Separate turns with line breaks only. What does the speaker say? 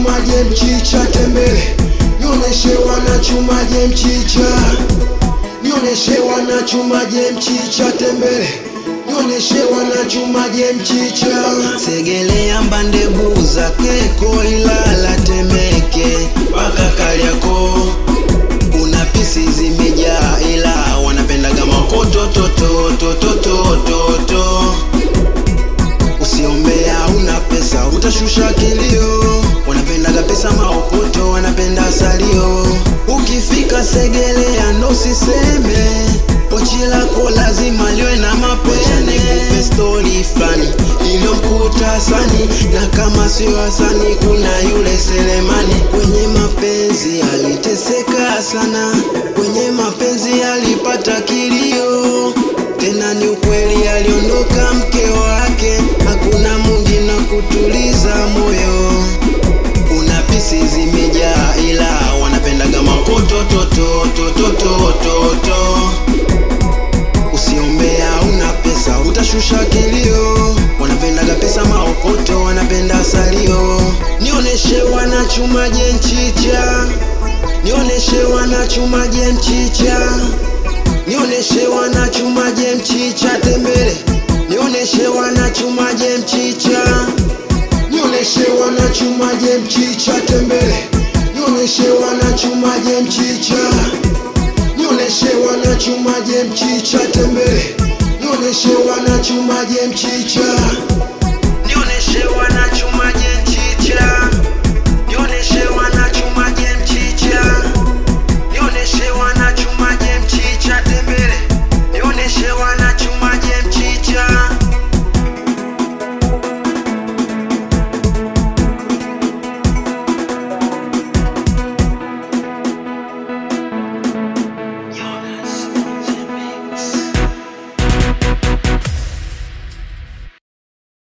wanachumaje mchicha tembele. Nioneshe wanachumaje mchicha. Nioneshe wanachumaje mchicha tembele. Nioneshe wanachumaje mchicha.
Segelea mbande buza Keko Ilala Temeke mpaka Kariakoo. Kuna pisi zimejaa ila wanapenda kama koto toto toto toto. Usiombea una pesa utashusha kilio. Wanapenda pesa maokoto, wanapenda salio. Ukifika Segelea ndo siseme, pochi lako lazima liwe na mapene. Nikupe story flani iliyomkuta Hasani, na kama sio Hasani kuna yule Selemani. Kwenye mapenzi aliteseka sana, kwenye mapenzi alipata kilio. Tena ni ukweli aliondoka mke wake, hakuna mwingine kutuliza moyo. Kuna pisi zimejaa ila wanapenda kama koto toto toto toto. Usiombea una pesa utashusha kilio. Wanapenda pesa maokoto, wanapenda salio. Nioneshe wanachumaje mchicha. Nioneshe wanachumaje mchicha. Nioneshe wanachumaje mchicha tembele. Nioneshe wanachumaje mchicha. Nioneshe wanachumaje mchicha tembele. Nioneshe wanachumaje mchicha. Nioneshe wanachumaje mchicha tembele. Nioneshe wanachumaje mchicha.